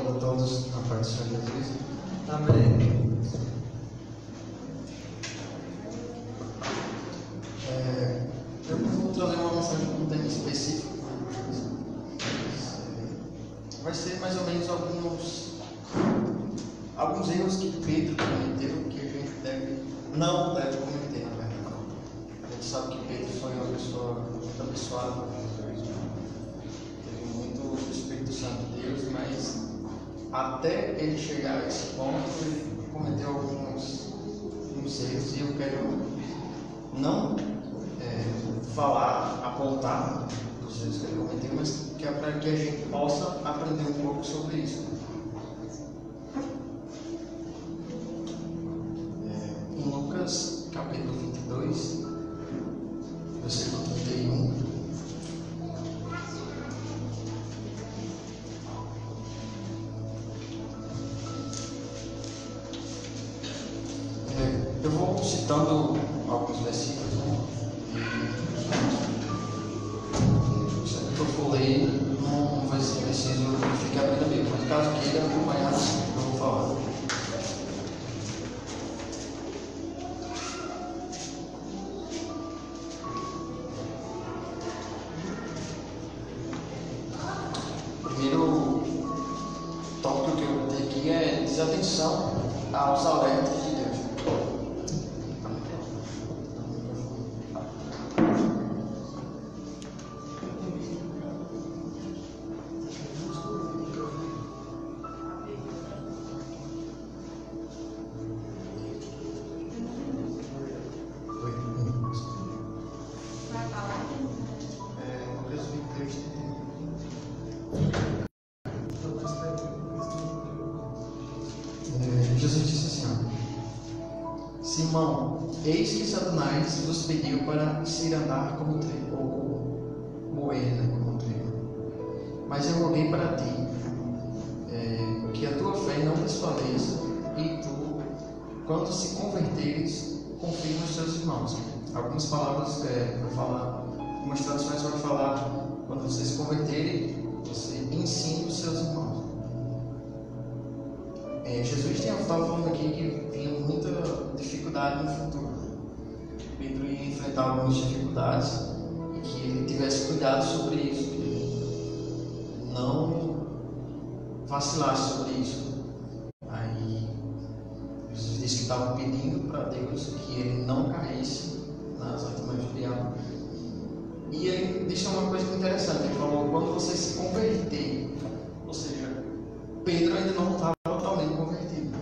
A todos na paz do Senhor Jesus. Amém. Eu não vou trazer uma mensagem com um tema específico. Vai ser mais ou menos alguns erros que Pedro cometeu que a gente não deve cometer, na verdade. A gente sabe que Pedro foi uma pessoa muito abençoada por Jesus. Teve muito Espírito Santo de Deus, mas até ele chegar a esse ponto, ele cometeu alguns erros, e eu quero não apontar os erros que ele cometeu, mas que é para que a gente possa aprender um pouco sobre isso. Em Lucas capítulo 22, versículo 31. Eu vou citando alguns versículos, né? Sempre que eu for ler, não vai ser preciso ficar abrindo a Bíblia, mas caso queira acompanhar, eu vou falar. O primeiro tópico que eu botei aqui é desatenção aos alertas de Deus. Jesus disse assim: Simão, eis que Satanás vos pediu para se andar como trigo, ou moer, como trigo. Mas eu roguei para ti, que a tua fé não desfaleça, e tu, quando se converteres, confirma os teus irmãos. Algumas palavras vai falar, algumas traduções vão falar, quando vocês se converterem, você ensina os seus irmãos. Jesus estava falando aqui que tinha muita dificuldade no futuro. Pedro ia enfrentar algumas dificuldades e que ele tivesse cuidado sobre isso, que ele não vacilasse sobre isso. Aí Jesus disse que estava pedindo para Deus que ele não caísse nas artimanhas do diabo. E ele disse uma coisa interessante, ele falou: quando você se converter, ou seja, Pedro ainda não estava totalmente convertido.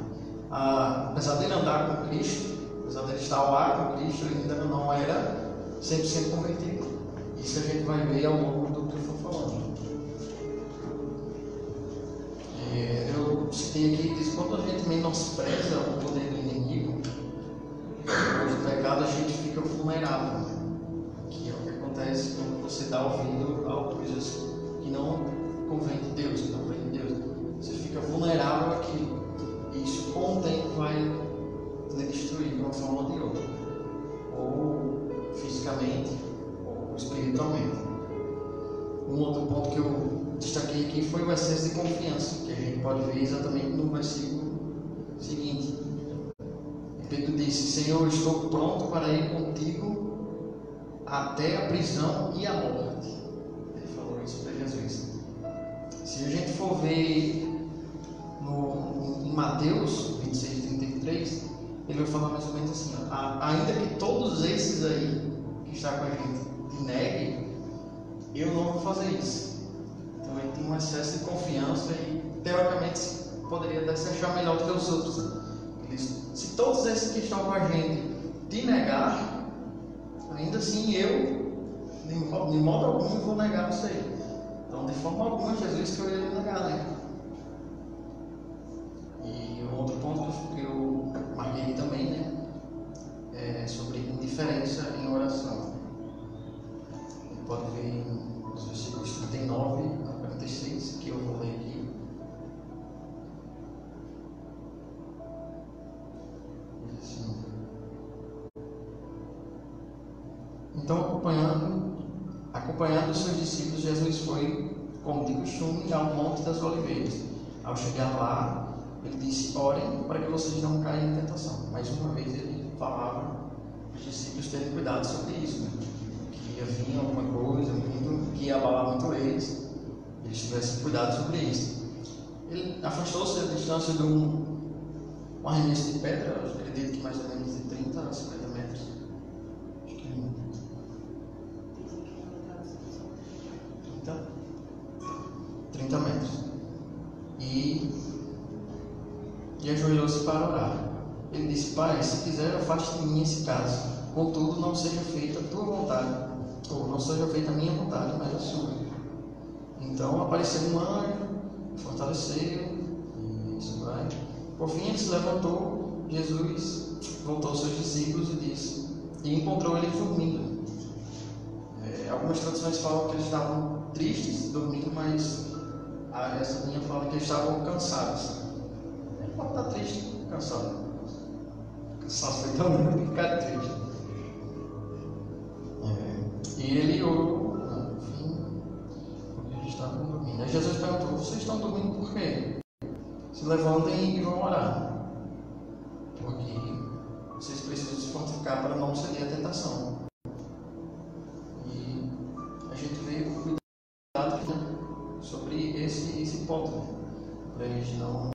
Apesar de ele andar com Cristo, apesar de ele estar ao lado com Cristo, ele ainda não era 100% convertido. Isso a gente vai ver ao longo do que eu for falando. Eu citei aqui que diz: quando a gente menospreza o poder do inimigo, depois do pecado, a gente fica vulnerável. Que é o que acontece quando você dá ouvido a coisas que não convém de Deus, que não vem de Deus. Você fica vulnerável àquilo. E isso com o tempo vai lhe destruir de uma forma ou de outra. Ou fisicamente, ou espiritualmente. Um outro ponto que eu destaquei aqui foi o excesso de confiança, que a gente pode ver exatamente no versículo seguinte. Pedro disse: Senhor, estou pronto para ir contigo até a prisão e a morte. Ele falou isso para Jesus. Se a gente for ver em Mateus 26, 33, ele vai falar mais ou menos assim: ainda que todos esses aí que estão com a gente te neguem, eu não vou fazer isso. Então ele tem um excesso de confiança e teoricamente poderia até se achar melhor do que os outros. Se todos esses que estão com a gente te negar, ainda assim eu, de modo algum, vou negar isso aí. Então, de forma alguma, Jesus que eu ia negar, né? E um outro ponto que eu marquei também, né? É sobre indiferença em oração. Você pode ver nos versículos 39 a 46, que eu vou ler aqui. Então, acompanhando os seus discípulos, Jesus foi, como de costume, ao Monte das Oliveiras. Ao chegar lá, ele disse: orem para que vocês não caiam em tentação. Mais uma vez ele falava para os discípulos terem cuidado sobre isso, né? Que ia vir alguma coisa que ia abalar muito eles tivessem cuidado sobre isso. Ele afastou-se da distância de um arremesso de pedra, eu acredito que mais ou menos de 30 a 50 metros. Acho que 30 metros. E ajoelhou-se para orar. Ele disse: Pai, se quiser, afaste de mim esse caso. Contudo, não seja feita a tua vontade, ou não seja feita a minha vontade, mas a sua. Então apareceu um anjo, fortaleceu, e isso vai. Por fim, ele se levantou. Jesus voltou aos seus discípulos e encontrou eles dormindo. Algumas traduções falam que eles estavam tristes, dormindo, mas essa minha fala que eles estavam cansados. Ele pode estar triste, cansado. Cansado foi tão grande que ficar triste. E ele orou, enfim, porque eles estavam dormindo. Aí Jesus perguntou: vocês estão dormindo por quê? Se levantem e vão orar, porque vocês precisam se fortificar para não ceder à tentação. E a gente vê o cuidado sobre esse ponto, né? Para eles não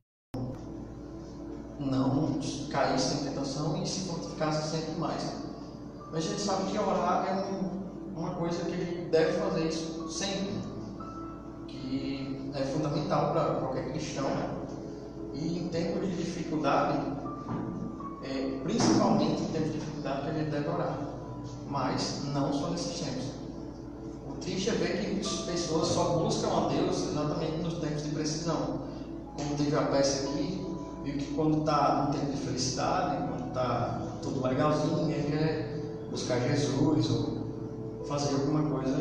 caíssem em tentação e se fortificassem sempre mais. Mas a gente sabe que orar é uma coisa que a gente deve fazer isso sempre, que é fundamental para qualquer cristão. E em tempos de dificuldade, principalmente em tempos de dificuldade, que a gente deve orar, mas não só nesses tempos. O triste é ver que as pessoas só buscam a Deus exatamente nos tempos de precisão. Como teve a peça aqui, viu que quando está num tempo de felicidade, quando está tudo legalzinho, ninguém quer buscar Jesus ou fazer alguma coisa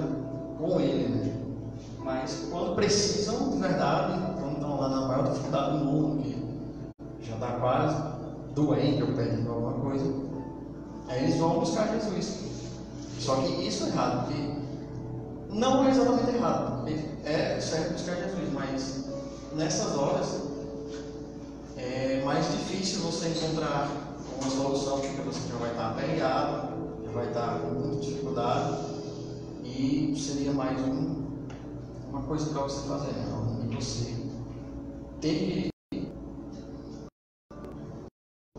com Ele, né? Mas quando precisam de verdade, quando estão lá na maior dificuldade do mundo, que já está quase doente ou perdendo alguma coisa, aí eles vão buscar Jesus. Só que isso é errado, porque não é exatamente errado, porque é certo buscar Jesus, mas nessas horas é mais difícil você encontrar uma solução, porque você já vai estar aperreado, já vai estar com muita dificuldade, e seria mais uma coisa para você fazer, né? E você ter que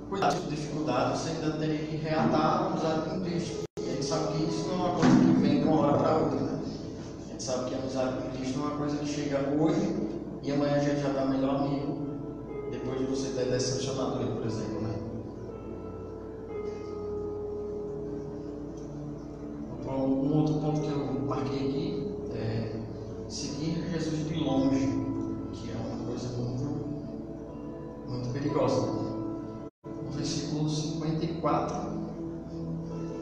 cuidar de dificuldade, você ainda teria que reatar a amizade com Cristo. E a gente sabe que isso não é uma coisa que vem de uma hora para outra, né? A gente sabe que a amizade com Cristo não é uma coisa que chega hoje e amanhã a gente já está melhor amigo, depois de você ter decepcionado ele, por exemplo, né? Um outro ponto que eu marquei aqui é seguir Jesus de longe, que é uma coisa muito perigosa. No versículo 54,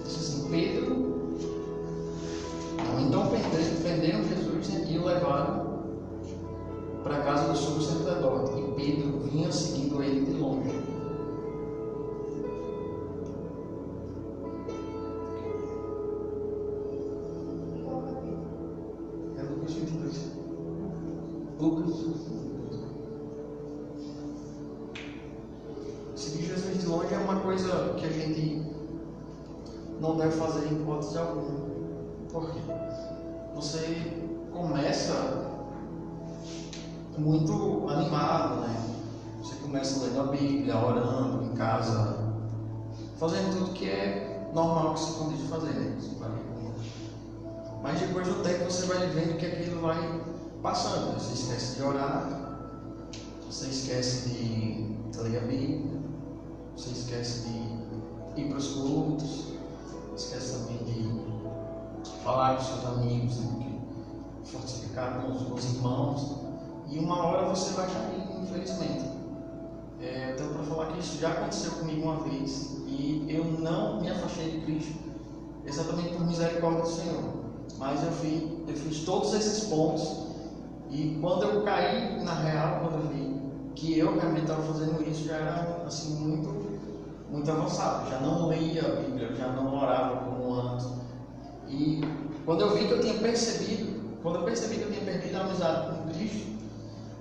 diz assim: Pedro, então prenderam Jesus e o levaram para a casa do sumo sacerdote, e Pedro vinha seguindo ele de longe. Seguir Jesus de longe é uma coisa que a gente não deve fazer em hipótese alguma. Por quê? Você começa muito animado, né? Você começa lendo a Bíblia, orando em casa, fazendo tudo que é normal que se convide fazer, né? Mas depois do tempo você vai vendo que aquilo vai passando. Você esquece de orar, você esquece de ler a Bíblia, você esquece de ir para os cultos, esquece também de falar com seus amigos, né? Fortificar com os irmãos, e uma hora você vai cair, infelizmente. Eu tenho para falar que isso já aconteceu comigo uma vez, e eu não me afastei de Cristo exatamente por misericórdia do Senhor. Mas eu fiz todos esses pontos, e quando eu caí na real, quando eu vi que eu realmente estava fazendo isso, já era assim muito avançado. Já não lia a Bíblia, já não orava como antes. E quando eu vi que eu tinha percebido, quando eu percebi que eu tinha perdido a amizade com Cristo,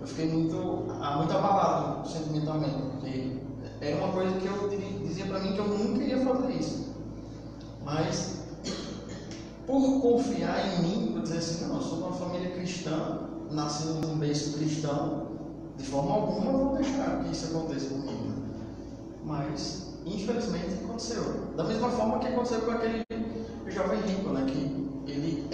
eu fiquei muito abalado sentimentalmente, porque era uma coisa que eu dizia para mim que eu nunca ia fazer isso. Mas, por confiar em mim, por dizer assim, não, eu sou de uma família cristã, nasci num berço cristão, de forma alguma eu vou deixar que isso aconteça comigo. Mas, infelizmente, aconteceu. Da mesma forma que aconteceu com aquele jovem rico, né? Que ele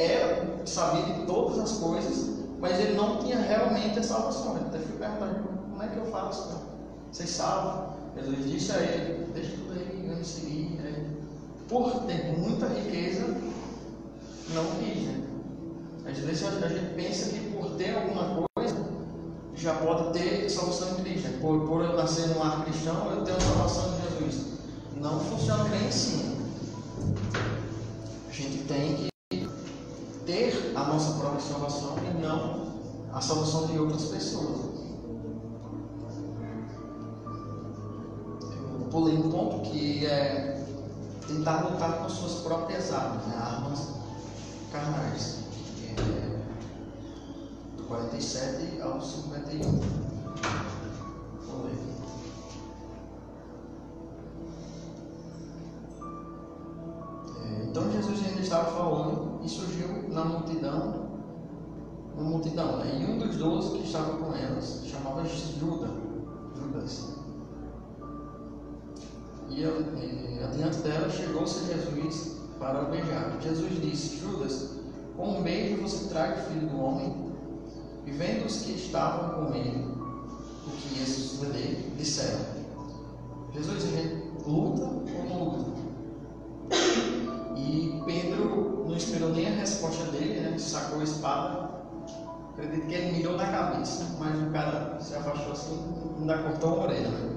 sabia de todas as coisas, mas ele não tinha realmente a salvação. Ele até foi perguntar, como é que eu faço? Vocês salvam? Jesus disse a ele, deixa tudo aí, vamos seguir. Por ter muita riqueza, não quis, né? Às vezes a gente pensa que por ter alguma coisa, já pode ter salvação em Cristo. Por eu nascer num lar cristão, eu tenho salvação em Jesus. Não funciona bem assim. A gente tem que ter a nossa própria salvação e não a salvação de outras pessoas. Eu pulei um ponto que é tentar lutar com suas próprias armas, né? Armas carnais. Do 47 ao 51. Vou ler. Então Jesus ainda estava falando e surgiu uma multidão, né? E um dos 12 que estava com elas chamava Judas. E adiante dela chegou-se Jesus para o beijar. Jesus disse: Judas, com um beijo você traz o Filho do Homem? E vendo os que estavam com ele, o que ia suceder, disseram: Jesus, a gente luta ou não luta? E Pedro não esperou nem a resposta dele, né? Sacou a espada. Acredito que ele mirou na cabeça, mas o cara se afastou assim, ainda cortou uma orelha, né?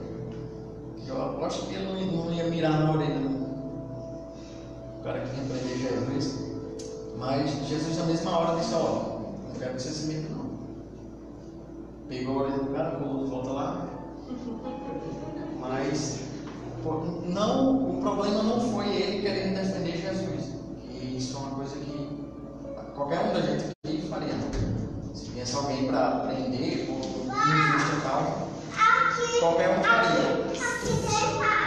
Eu aposto que ele não ia mirar na orelha, o cara que ia prender Jesus. Mas Jesus, na mesma hora, disse: olha, não quero que você se meta, não. Pegou a orelha do cara, colou de volta lá. Mas não, o problema não foi ele querendo defender Jesus. E isso é uma coisa que qualquer um da gente aqui faria. Se viesse alguém para prender por injusta causa, qualquer um faria.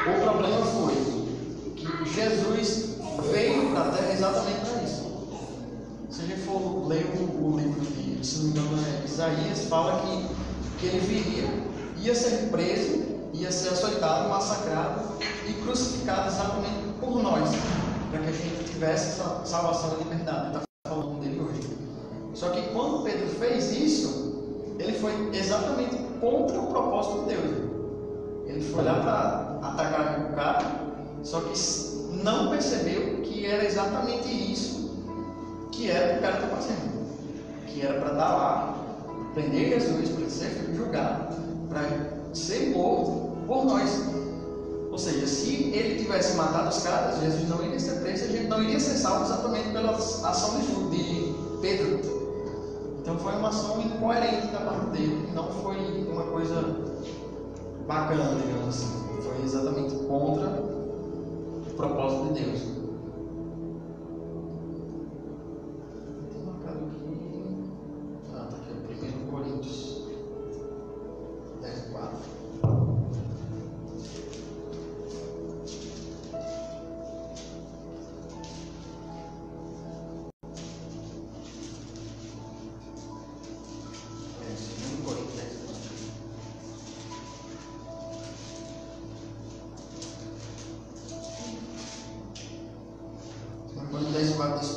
O problema foi que Jesus veio para a terra exatamente para isso. Se a gente for ler o livro de, se não me engano, Isaías, fala que ele viria, ia ser preso, ia ser açoitado, massacrado e crucificado exatamente por nós, para que a gente tivesse essa salvação e liberdade. Ele está falando dele hoje. Só que quando Pedro fez isso, ele foi exatamente contra o propósito de Deus. Ele foi lá para atacar o cara, só que não percebeu que era exatamente isso que era o que o cara estava fazendo. Que era para estar lá, prender Jesus, para ser julgado, para ser morto por nós. Ou seja, se ele tivesse matado os caras, Jesus não iria ser preso, a gente não iria ser salvo exatamente pela ação de Pedro. Então foi uma ação incoerente da parte dele, não foi uma coisa bacana, digamos assim. Foi exatamente contra o propósito de Deus. Tem marcado aqui. Tá aqui, 1 Coríntios 10:4.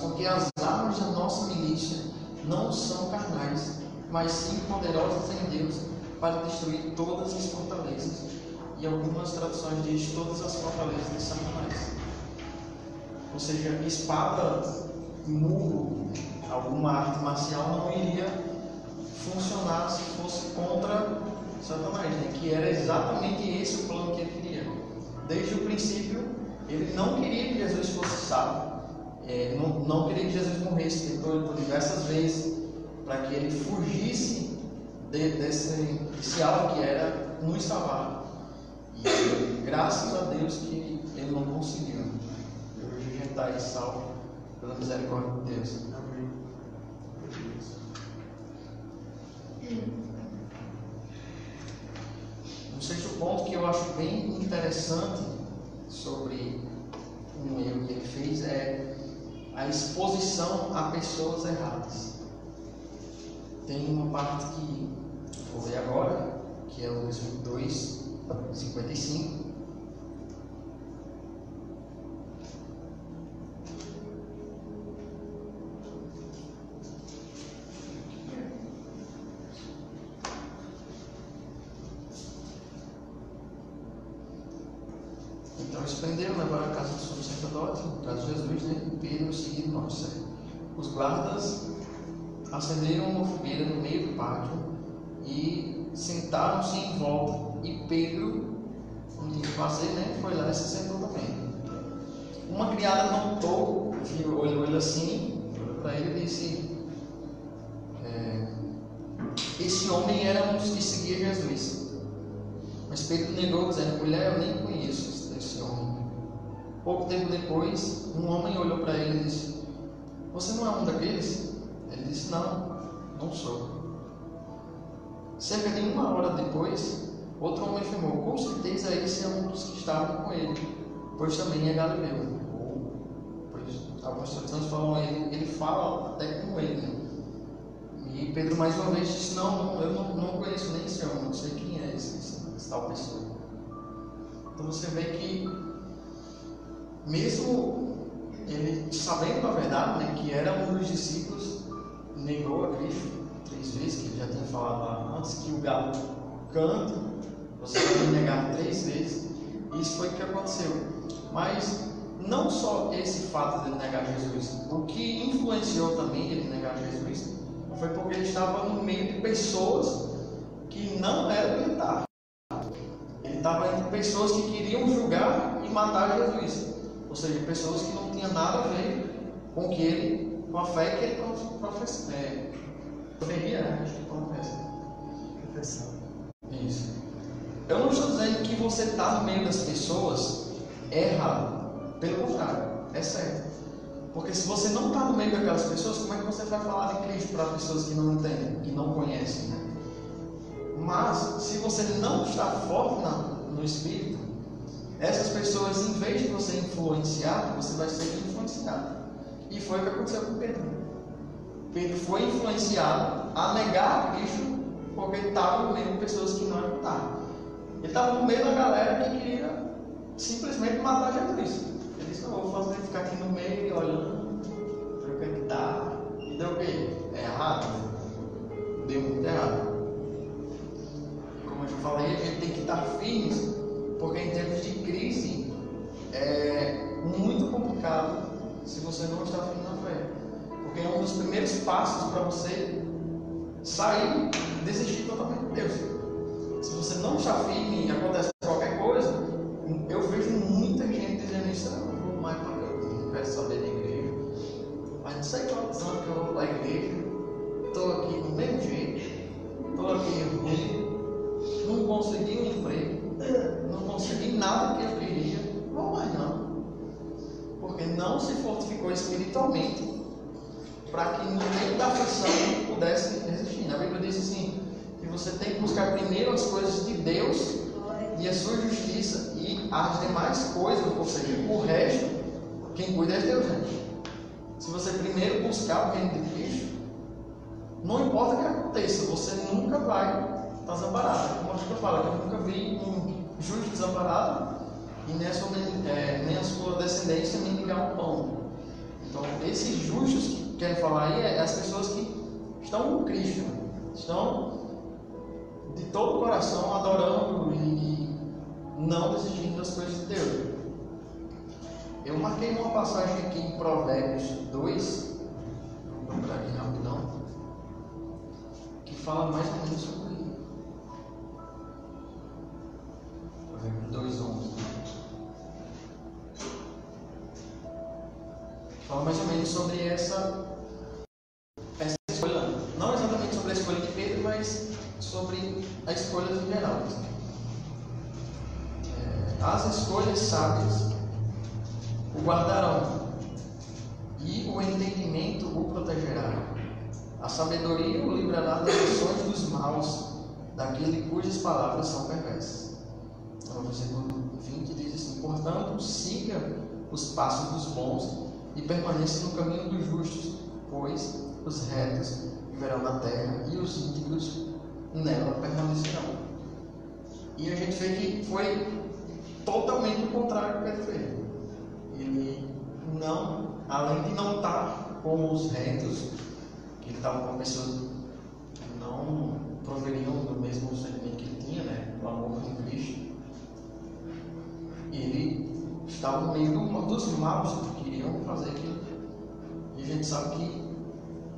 Porque as armas da nossa milícia não são carnais, mas sim poderosas em Deus para destruir todas as fortalezas. E algumas traduções dizem todas as fortalezas de Satanás. Ou seja, espada, murro, alguma arte marcial não iria funcionar se fosse contra Satanás, né? Que era exatamente esse o plano que ele queria. Desde o princípio, ele não queria que Jesus fosse salvo. Não queria que Jesus morresse, tentou ele por diversas vezes para que ele fugisse desse alvo que era nos salvar. E graças a Deus que ele não conseguiu. E hoje a gente está aí salvo pela misericórdia de Deus. Amém. eu acho bem interessante sobre um erro que ele fez é a exposição a pessoas erradas. Tem uma parte que vou ler agora, que é o versículo 2:55. Então eles prenderam, levaram a casa do sumo sacerdote, no caso de Jesus, né? E Pedro seguindo nós. Os guardas acenderam uma fogueira no meio do pátio e sentaram-se em volta. E Pedro, como tinha que fazer, né? Foi lá e se sentou também. Uma criada notou, olhou ele assim, olhou para ele e disse: esse homem era um dos que seguia Jesus. Mas Pedro negou, dizendo: mulher, eu nem conheço esse homem. Pouco tempo depois, um homem olhou para ele e disse: você não é um daqueles? Ele disse: não sou. Cerca de 1 hora depois, outro homem afirmou: com certeza esse é um dos que estavam com ele, pois também é galileu. Pois algumas traduções falam ele fala até como ele, né? E Pedro mais uma vez disse: não, eu não conheço nem esse homem, não sei quem é esse tal pessoa. Então você vê que mesmo ele sabendo a verdade, né, que era um dos discípulos, negou a Cristo 3 vezes, que ele já tinha falado lá antes, que o galo canta, você vai me negar 3 vezes. Isso foi o que aconteceu. Mas não só esse fato de ele negar Jesus, o que influenciou também ele negar Jesus foi porque ele estava no meio de pessoas que não eram militar. Ele estava entre pessoas que queriam julgar e matar Jesus. Ou seja, pessoas que não tinham nada a ver com a fé que ele professa. Isso. Eu não estou dizendo que você estar no meio das pessoas é errado. Pelo contrário, é certo. Porque se você não está no meio daquelas pessoas, como é que você vai falar de Cristo para pessoas que não entendem, que não conhecem, né? Mas, se você não está forte no Espírito, essas pessoas, em vez de você influenciar, você vai ser influenciado. E foi o que aconteceu com Pedro. Pedro foi influenciado a negar a Cristo porque ele estava no meio de pessoas que não acreditavam. Ele estava no meio da galera que queria simplesmente matar Jesus. Ele disse: não, eu vou ficar aqui no meio olhando, ver o que ele dá. E deu o quê? É errado? Deu muito errado. Como eu já falei, a gente tem que estar firmes, porque em tempos de crise é muito complicado se você não está firme na fé. Porque é um dos primeiros passos para você sair e desistir totalmente de Deus. Se você não está firme e acontece qualquer coisa, eu vejo muita gente dizendo isso: eu não vou mais para eu não quero saber da igreja, mas não sei quantos anos que eu vou para a igreja, estou aqui do mesmo jeito, estou aqui ruim, não consegui um emprego, não consegui nada que eu queria, não vou mais não, porque não se fortificou espiritualmente para que no meio da aflição pudesse resistir. A Bíblia diz assim, que você tem que buscar primeiro as coisas de Deus e a sua justiça, e as demais coisas, ou seja, o resto, quem cuida é Deus, gente. Se você primeiro buscar o reino de Cristo, não importa o que aconteça, você nunca vai estar desamparado. Como eu falo, eu nunca vi um justo desamparado e nem a sua descendência mendigar um pão. Então, esses justos que querem falar aí é as pessoas que estão com Cristo, estão de todo o coração adorando e não desistindo das coisas de Deus. Eu marquei uma passagem aqui em Provérbios 2, vou procurar aqui rapidão, que fala mais ou menos sobre isso. Provérbios 2:11. Fala mais ou menos sobre essa escolha, não exatamente sobre a escolha de Pedro, mas sobre a escolha em geral. As escolhas sábias o guardarão, e o entendimento o protegerá. A sabedoria o livrará das ações dos maus, daquele cujas palavras são perversas. Então, no versículo 20, diz assim: portanto, siga os passos dos bons e permaneça no caminho dos justos, pois os retos viverão na terra e os íntegros nela permanecerão. E a gente vê que foi totalmente o contrário que ele fez. Ele não, além de não estar com os retos, que ele estava com pessoas que não proveriam do mesmo sentimento que ele tinha, né, do amor de Cristo, ele estava no meio dos maus que queriam fazer aquilo. E a gente sabe que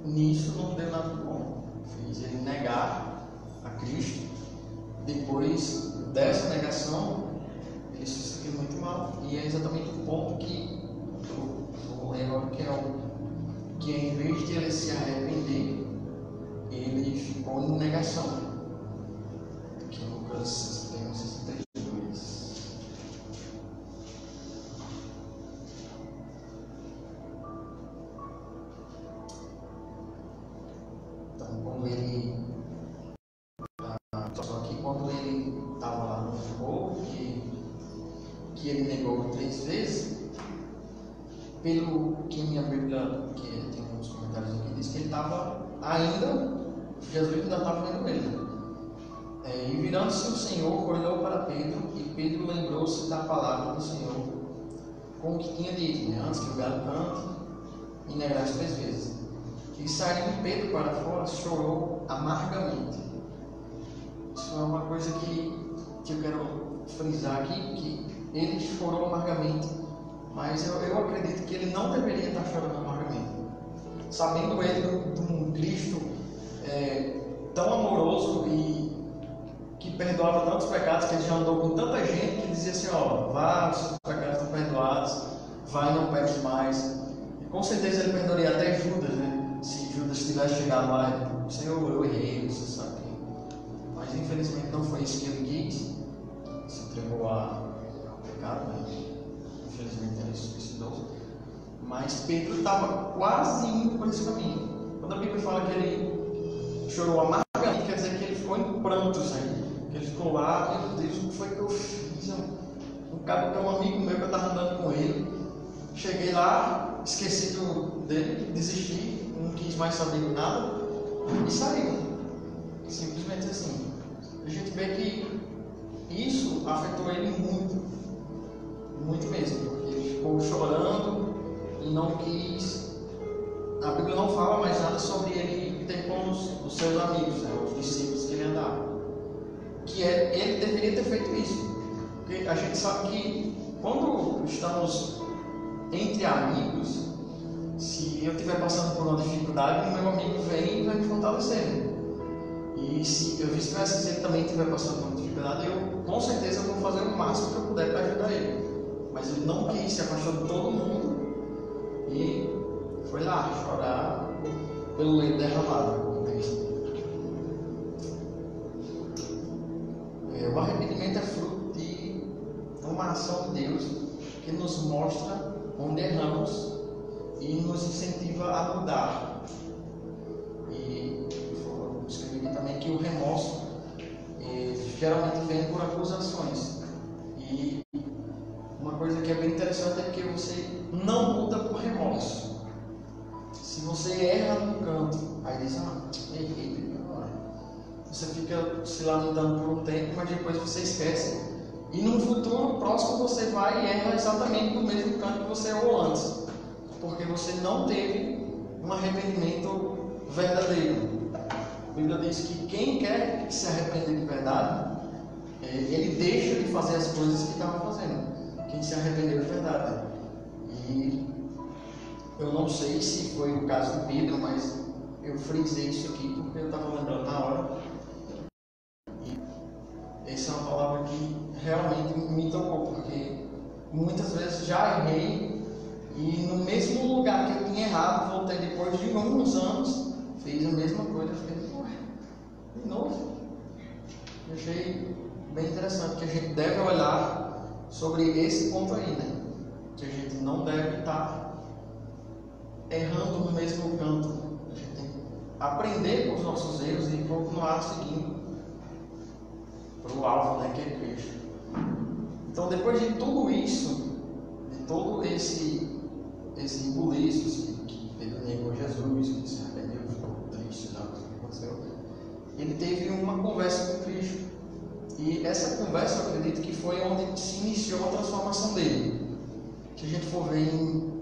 nisso não deu nada de bom. Fez ele negar a Cristo. Depois dessa negação, ele se sentiu muito mal. E é exatamente o ponto que eu lembro agora, que em vez de ele se arrepender, ele ficou em negação. Aqui em Lucas 62. Então, quando ele estava lá no fogo, que ele negou 3 vezes, pelo que minha Bíblia, que tem uns comentários aqui, diz que ele estava ainda, Jesus ainda estava vendo ele. E virando-se o Senhor, olhou para Pedro, e Pedro lembrou-se da palavra do Senhor, com o que tinha dito, né? Antes que o galo cante, e negarás 3 vezes. E saindo Pedro para fora, chorou amargamente. Isso é uma coisa que eu quero frisar aqui, que ele chorou amargamente, mas eu acredito que ele não deveria estar chorando amargamente. Sabendo ele de um Cristo tão amoroso e que perdoava tantos pecados, que ele já andou com tanta gente que dizia assim: ó, vá, os seus pecados estão perdoados, vai, não peques mais. E com certeza ele perdoaria até Judas, né? Se Judas tivesse chegado lá, Senhor, eu errei, você sabe. Mas infelizmente não foi isso que ele quis, se entregou ao pecado, né? Infelizmente ele suicidou. Mas Pedro estava quase indo por esse caminho. Quando a Bíblia fala que ele chorou amargamente, quer dizer que ele ficou em prantos, né? Que ele ficou lá: meu Deus, o que foi que eu fiz? Um cara que é um amigo meu, que eu estava andando com ele. Cheguei lá, esqueci dele, desisti, não quis mais saber de nada e saiu. Simplesmente assim. A gente vê que isso afetou ele muito, muito mesmo, porque ele ficou chorando e não quis. A Bíblia não fala mais nada sobre ele ter com os seus amigos, né, os discípulos que ele andava. Que ele deveria ter feito isso, porque a gente sabe que quando estamos entre amigos, se eu estiver passando por uma dificuldade, o meu amigo vem e vai me fortalecer. E se eu vice-versa, se ele também estiver passando por uma dificuldade, eu com certeza vou fazer o máximo que eu puder para ajudar ele. Mas ele não quis, se afastou de todo mundo e foi lá chorar pelo leite derramado. O arrependimento é fruto de uma ação de Deus que nos mostra onde erramos e nos incentiva a mudar. E eu escrevi também que o remorso geralmente vem por acusações. E uma coisa que é bem interessante é que você não muda por remorso. Se você erra num canto, aí diz: errei. Você fica se lamentando por um tempo, mas depois você esquece. E no futuro próximo você vai e erra exatamente no mesmo canto que você errou antes, porque você não teve um arrependimento verdadeiro. A Bíblia diz que quem quer se arrepender de verdade, ele deixa de fazer as coisas que estava fazendo. Quem se arrependeu de verdade. E eu não sei se foi o caso de Pedro, mas eu frisei isso aqui porque eu estava lembrando na hora. Essa é uma palavra que realmente me tocou, porque muitas vezes já errei e no mesmo lugar que eu tinha errado, voltei depois de alguns anos, fiz a mesma coisa. Fiquei: ué, de novo. Eu achei bem interessante que a gente deve olhar sobre esse ponto aí, né? Que a gente não deve estar errando no mesmo canto. A gente tem que aprender com os nossos erros e continuar seguindo para o alvo, né, que é Cristo. Então, depois de tudo isso, de todo esse rebuliço que Pedro negou Jesus, que se arrependeu, ficou triste, já o que aconteceu, ele teve uma conversa com Cristo. E essa conversa, eu acredito que foi onde se iniciou a transformação dele. Se a gente for ver em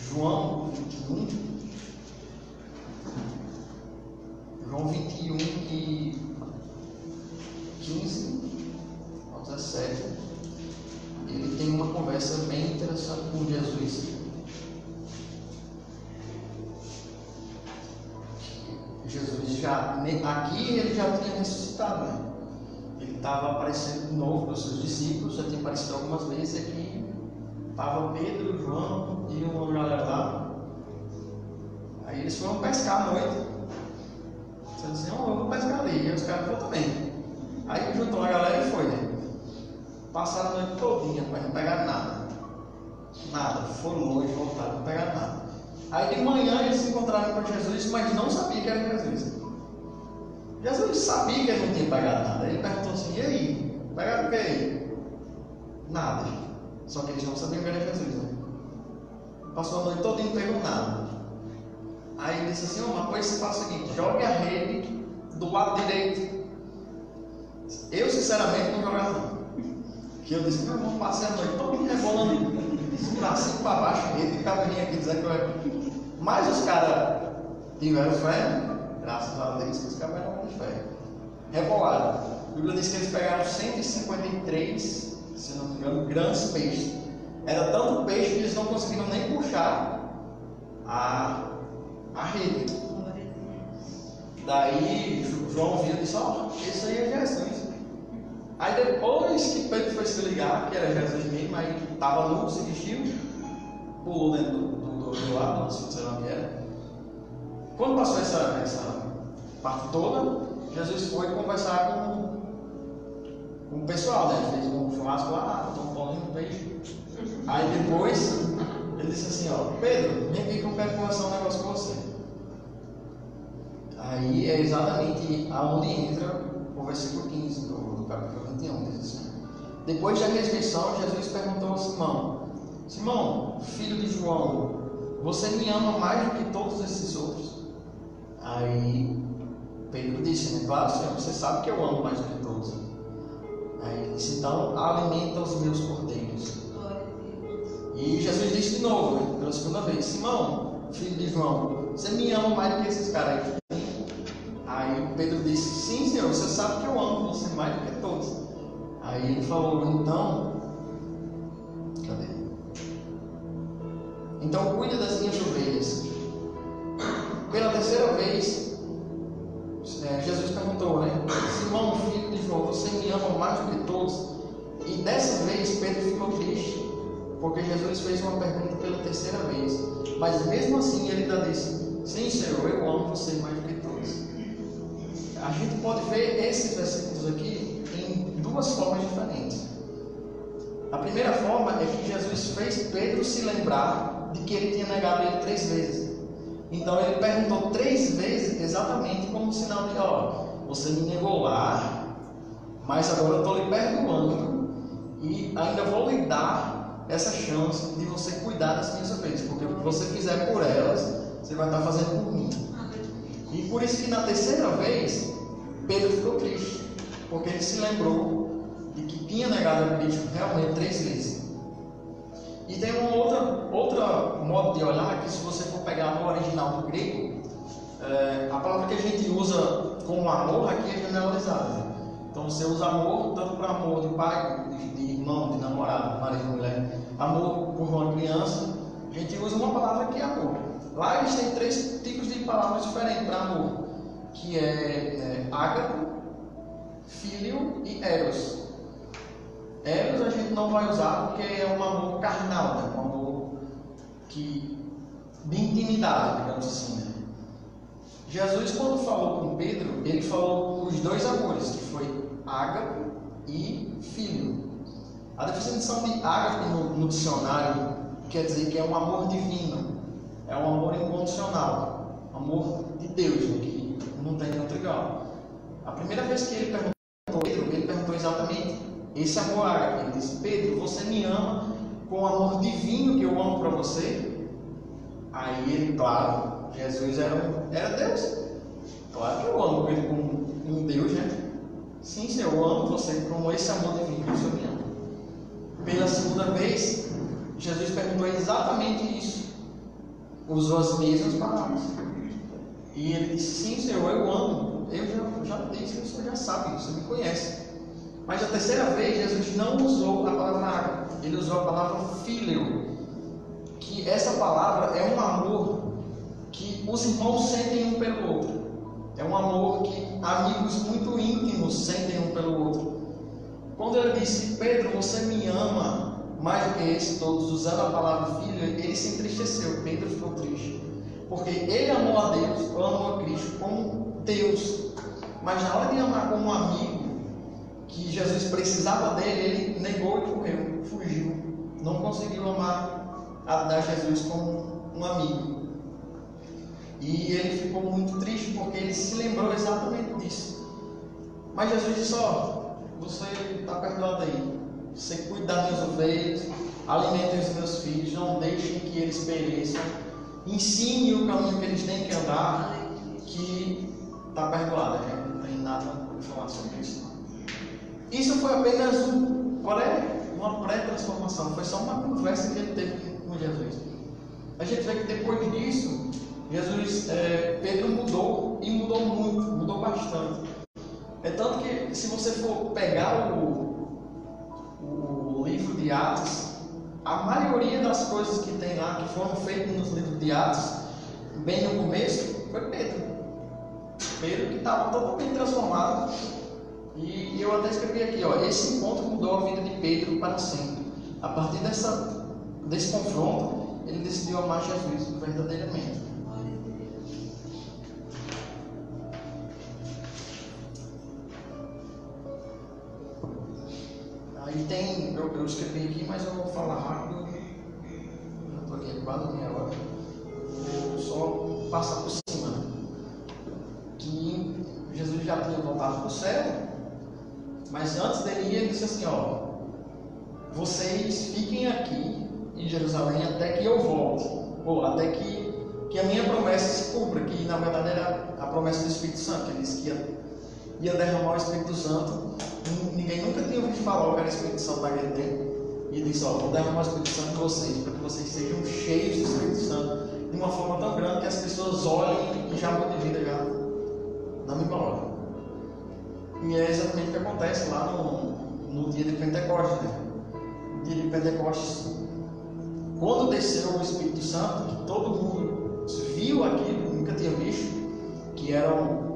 João 21, e 15 ao 17, ele tem uma conversa bem interessante com Jesus. Jesus aqui ele já tinha ressuscitado, né? Ele estava aparecendo de novo para os seus discípulos, já tinha aparecido algumas vezes. Aqui estava Pedro, João e uma galera lá. Aí eles foram pescar à noite. Você disse, eu vou pescar ali, e os caras foram também. Aí juntou a galera e foi, né? Passaram a noite todinha, mas não pegaram nada. Nada, foram longe, voltaram, não pegaram nada. Aí de manhã eles se encontraram com Jesus, mas não sabiam que era Jesus. Jesus sabia que ele não tinha pegado nada. Ele perguntou assim, e aí? Pegaram o que aí? Nada. Só que eles não sabiam que era Jesus, né? Passou a noite toda e não pegou nada. Aí ele disse assim, uma coisa você faz o seguinte, jogue a rede do lado direito. Eu sinceramente não jogava não. Que eu disse, meu irmão, passei a noite toda rebolando pra cima e para baixo, rede, e ficava vindo aqui dizer que eu era. Mas os caras tiveram fé, graças a Deus, que os caras eram de fé. Rebolaram. A Bíblia diz que eles pegaram 153, se não me engano, grandes peixes. Era tanto peixe que eles não conseguiram nem puxar a rede. Daí João viu e disse, isso aí é Jesus. Aí depois que Pedro foi se ligar que era Jesus mesmo, aí estava nu, se vestiu, pulou dentro do lado, não sei lá o que era. Quando passou essa parte toda, Jesus foi conversar com o pessoal, né? Fez um churrasco lá, botou um pãozinho, um peixe. Aí depois ele disse assim, Pedro, vem aqui que eu quero conversar um negócio com você. Aí é exatamente aonde entra o versículo 15 do capítulo 21, diz assim. Depois da ressurreição, Jesus perguntou a Simão, filho de João, você me ama mais do que todos esses outros? Aí Pedro disse, né? Claro, Senhor, você sabe que eu amo mais do que todos. Aí ele disse, então alimenta os meus cordeiros. E Jesus disse de novo, né, pela segunda vez, Simão, filho de João, você me ama mais do que esses caras aí? Aí Pedro disse, sim, Senhor, você sabe que eu amo você mais do que todos. Aí ele falou, então cuida das minhas ovelhas. Pela terceira vez, Jesus perguntou, né? Simão, filho de João, você me ama mais do que todos? E dessa vez Pedro ficou triste, porque Jesus fez uma pergunta pela terceira vez. Mas mesmo assim ele ainda disse, sim, Senhor, eu amo você mais do que todos. A gente pode ver esses versículos aqui em duas formas diferentes. A primeira forma é que Jesus fez Pedro se lembrar de que ele tinha negado ele 3 vezes. Então ele perguntou 3 vezes exatamente como um sinal de, você me negou lá, mas agora eu estou lhe perdoando e ainda vou lhe dar essa chance de você cuidar das minhas ovelhas, porque o que você fizer por elas, você vai estar fazendo por mim. E por isso que na terceira vez, Pedro ficou triste, porque ele se lembrou de que tinha negado a Cristo realmente 3 vezes. E tem uma outra modo de olhar, que se você for pegar no original do grego, a palavra que a gente usa como amor aqui é generalizada. Né? Então você usa amor tanto para amor de pai, de irmão, de namorado, de marido, de mulher, amor por uma criança, a gente usa uma palavra que é amor. Lá eles têm 3 tipos de palavras diferentes para amor, que é ágape, filho e eros. Eros a gente não vai usar porque é um amor carnal, né? Um amor de intimidade, digamos assim. Né? Jesus, quando falou com Pedro, ele falou os 2 amores, que foi ágape e filho. A definição de ágape no dicionário quer dizer que é um amor divino, é um amor incondicional, amor de Deus, né? Que não tem outro igual. A primeira vez que ele perguntou a Pedro, ele perguntou exatamente esse amor ágape. Ele disse: Pedro, você me ama com o amor divino que eu amo para você? Aí ele, claro, Jesus era Deus. Claro que eu amo ele como um Deus, né? Sim, Senhor, eu amo você com esse amor divino que o Senhor me ama. Pela segunda vez, Jesus perguntou exatamente isso. Usou as mesmas palavras. E ele disse: sim, Senhor, eu amo. Eu já disse que o Senhor já sabe, você me conhece. Mas a terceira vez, Jesus não usou a palavra ágape. Ele usou a palavra filho. Que essa palavra é um amor que os irmãos sentem um pelo outro. É um amor que amigos muito íntimos sentem um pelo outro. Quando ele disse: Pedro, você me ama mais do que esse todos, usando a palavra filho, ele se entristeceu. Pedro ficou triste, porque ele amou a Deus, amou a Cristo como Deus, mas na hora de amar como um amigo, que Jesus precisava dele, ele negou e correu, fugiu, não conseguiu amar a Jesus como um amigo. E ele ficou muito triste porque ele se lembrou exatamente disso. Mas Jesus disse: ó, você está perdoado aí, você cuida das minhas ovelhas, alimente os meus filhos, não deixem que eles pereçam, ensine o caminho que eles têm que andar, que está perdoado. A gente não tem nada para falar sobre isso. Isso foi apenas uma pré-transformação, foi só uma conversa que ele teve com Jesus. A gente vê que depois disso, Pedro mudou, e mudou muito, mudou bastante. É tanto que, se você for pegar o livro de Atos, a maioria das coisas que tem lá, que foram feitas nos livros de Atos, bem no começo, foi Pedro. Pedro que estava totalmente transformado. E eu até escrevi aqui, ó, esse encontro mudou a vida de Pedro para sempre. A partir desse confronto, ele decidiu amar Jesus verdadeiramente. Aí tem, eu escrevi aqui, mas eu vou falar rápido. Já estou aqui quase meia hora. Vou só passar por cima. Que Jesus já tinha voltado para o céu, mas antes dele ir, ele disse assim: ó, vocês fiquem aqui em Jerusalém até que eu volte, ou até que a minha promessa se cumpra, que na verdade era a promessa do Espírito Santo. Ele disse que ia derramar o Espírito Santo. Ninguém nunca tinha ouvido falar que era o Espírito Santo naquele tempo. E ele disse: ó, vou derramar o Espírito Santo em vocês, para que vocês sejam cheios do Espírito Santo de uma forma tão grande que as pessoas olhem e já mudem de vida já na mesma hora. E é exatamente o que acontece lá no dia de Pentecostes, né? No dia de Pentecostes, quando desceu o Espírito Santo, que todo mundo viu aquilo, nunca tinha visto, que eram...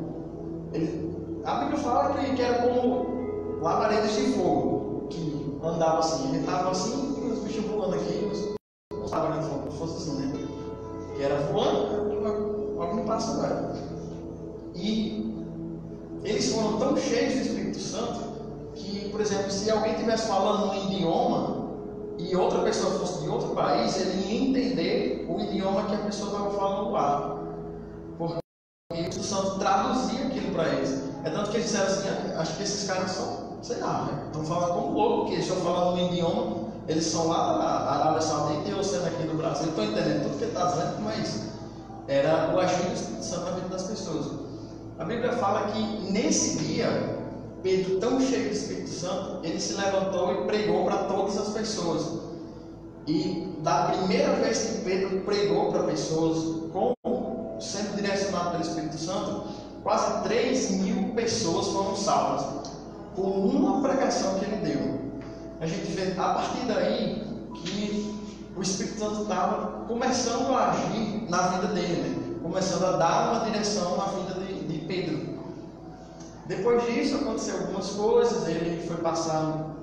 A Bíblia fala que era como labaredas de fogo, que andava assim, ele estava assim, e os bichos voando aqui, os labaredas de fogo, fosse assim, né? Que era voando, alguém passa agora. E eles foram tão cheios do Espírito Santo que, por exemplo, se alguém estivesse falando um idioma e outra pessoa fosse de outro país, ele ia entender o idioma que a pessoa estava falando lá, porque o Espírito Santo traduzia aquilo para eles. É tanto que eles disseram assim: acho que esses caras são, sei lá, né? Estão falando como louco, porque eles estão falando um idioma, eles são lá da Arábia Saudita e eu sendo aqui do Brasil, estou entendendo tudo que ele está dizendo, mas era o agir do Espírito Santo na vida das pessoas. A Bíblia fala que nesse dia, Pedro, tão cheio do Espírito Santo, ele se levantou e pregou para todas as pessoas. E da primeira vez que Pedro pregou para pessoas, sendo direcionado pelo Espírito Santo, quase 3.000 pessoas foram salvas com uma pregação que ele deu. A gente vê a partir daí que o Espírito Santo estava começando a agir na vida dele, né? Começando a dar uma direção na vida de Pedro. Depois disso aconteceu algumas coisas, ele foi passando,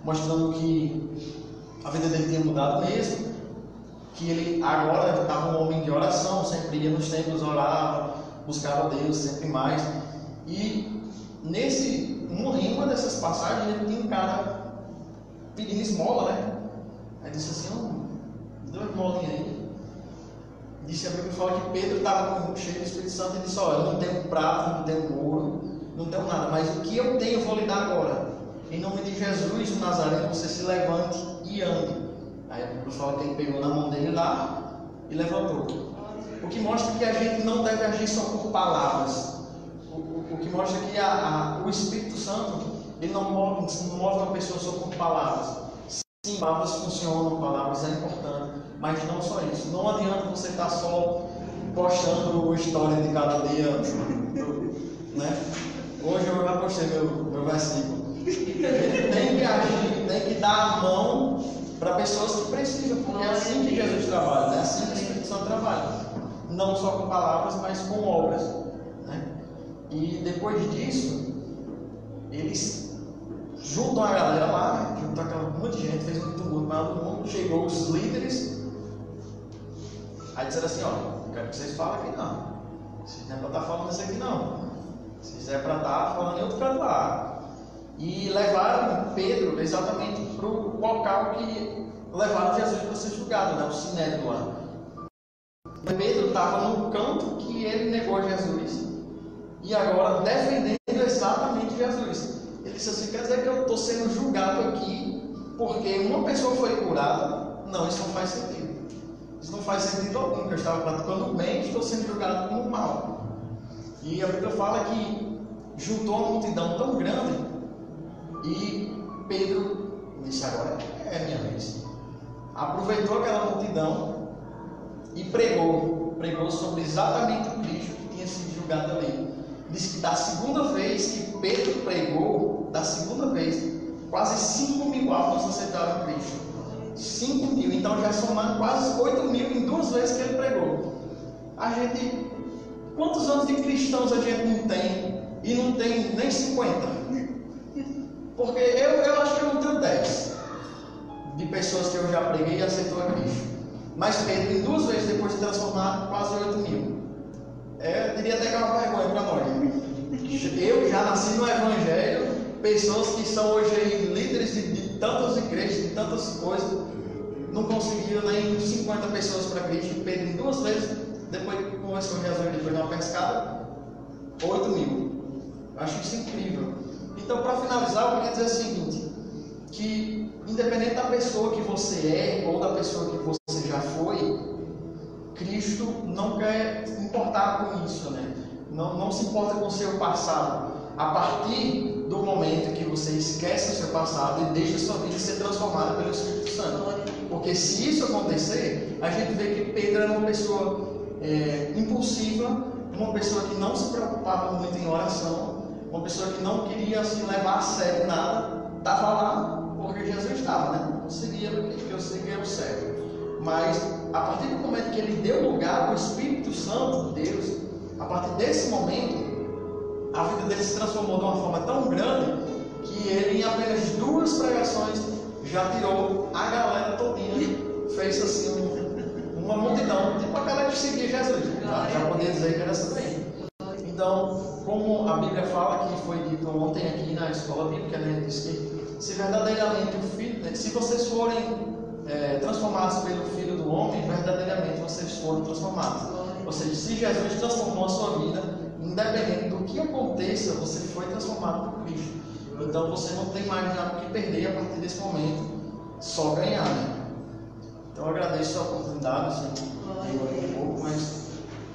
mostrando que a vida dele tinha mudado mesmo, que ele agora estava um homem de oração, sempre ia nos templos, orava, buscava Deus sempre mais. E em uma dessas passagens, ele tinha um cara pedindo esmola, né? Aí disse assim: deu uma esmolinha aí. Disse a Bíblia, fala que Pedro estava cheio do Espírito Santo e disse: olha, eu não tenho prata, não tenho ouro, não tenho nada, mas o que eu tenho eu vou lhe dar agora. em nome de Jesus, o Nazareno, você se levante e ande. Aí a Bíblia fala que ele pegou na mão dele lá e levantou. O que mostra que a gente não deve agir só por palavras. O que mostra que o Espírito Santo, ele não move uma pessoa só por palavras. Sim, palavras funcionam, palavras é importante, mas não só isso. Não adianta você estar só postando história de cada dia, né? Hoje eu já postei meu versículo. Tem que agir, tem que dar a mão para pessoas que precisam, porque é assim que Jesus trabalha, é assim que o Espírito Santo trabalha. Não só com palavras, mas com obras, né? E depois disso, eles juntam a galera lá, né? Juntam aquela monte de gente, fez um tumulto para todo mundo, chegou os líderes, aí disseram assim: ó, não quero que vocês falem aqui não, vocês não é para estar falando isso aqui não, vocês é para estar falando em outro canto lá. E levaram Pedro exatamente para o local que levaram Jesus para ser julgado, né? O Sinédrio lá. E Pedro estava no canto que ele negou Jesus e agora defendendo exatamente Jesus. Ele disse assim: quer dizer que eu estou sendo julgado aqui porque uma pessoa foi curada? Não, isso não faz sentido. Isso não faz sentido algum, porque eu estava praticando o bem e estou sendo julgado como mal. E a Bíblia fala que juntou uma multidão tão grande e Pedro disse: agora é minha vez. Aproveitou aquela multidão e pregou sobre exatamente o Cristo que tinha sido julgado ali. Diz que da segunda vez que Pedro pregou, quase 5.000 almas aceitaram Cristo. 5.000, então já somando quase 8.000 em 2 vezes que ele pregou. Quantos anos de cristãos a gente não tem e não tem nem 50? Porque eu acho que eu não tenho 10 de pessoas que eu já preguei e aceitou a Cristo. Mas Pedro, em 2 vezes depois de transformar, quase 8.000. Eu diria até que é uma vergonha para nós. Eu já nasci no Evangelho, pessoas que são hoje líderes de tantas igrejas, de tantas coisas, não conseguiram nem 50 pessoas para Cristo. Pedro, em 2 vezes, depois que conversou com Jesus, depois de uma pescada, 8.000. Acho isso incrível. Então, para finalizar, eu queria dizer o seguinte: que independente da pessoa que você é ou da pessoa que você já foi, Cristo não quer importar com isso, né? Não se importa com o seu passado. A partir do momento que você esquece o seu passado e deixa a sua vida ser transformada pelo Espírito Santo. Porque se isso acontecer, a gente vê que Pedro era uma pessoa impulsiva, uma pessoa que não se preocupava muito em oração, uma pessoa que não queria assim, levar a sério nada, estava lá porque Jesus estava, né? Não seguia porque eu seguia o certo. Mas a partir do momento que ele deu lugar ao Espírito Santo de Deus, a partir desse momento, a vida dele se transformou de uma forma tão grande que ele, em apenas 2 pregações, já tirou a galera todinha, fez assim uma multidão, tipo a galera que seguia Jesus. Já podia dizer que era essa daí. Então, como a Bíblia fala, que foi dito ontem aqui na escola bíblica, né, diz que se verdadeiramente o Filho, se vocês forem transformados pelo Filho do Homem, verdadeiramente vocês foram transformados. Ou seja, se Jesus transformou a sua vida, independente do que aconteça, você foi transformado por Cristo. Então você não tem mais nada que perder a partir desse momento, só ganhar, né? Então eu agradeço a oportunidade, assim, um pouco, mas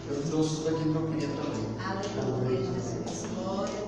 eu trouxe tudo aquilo que eu queria também. Aleluia, Jesus, glória.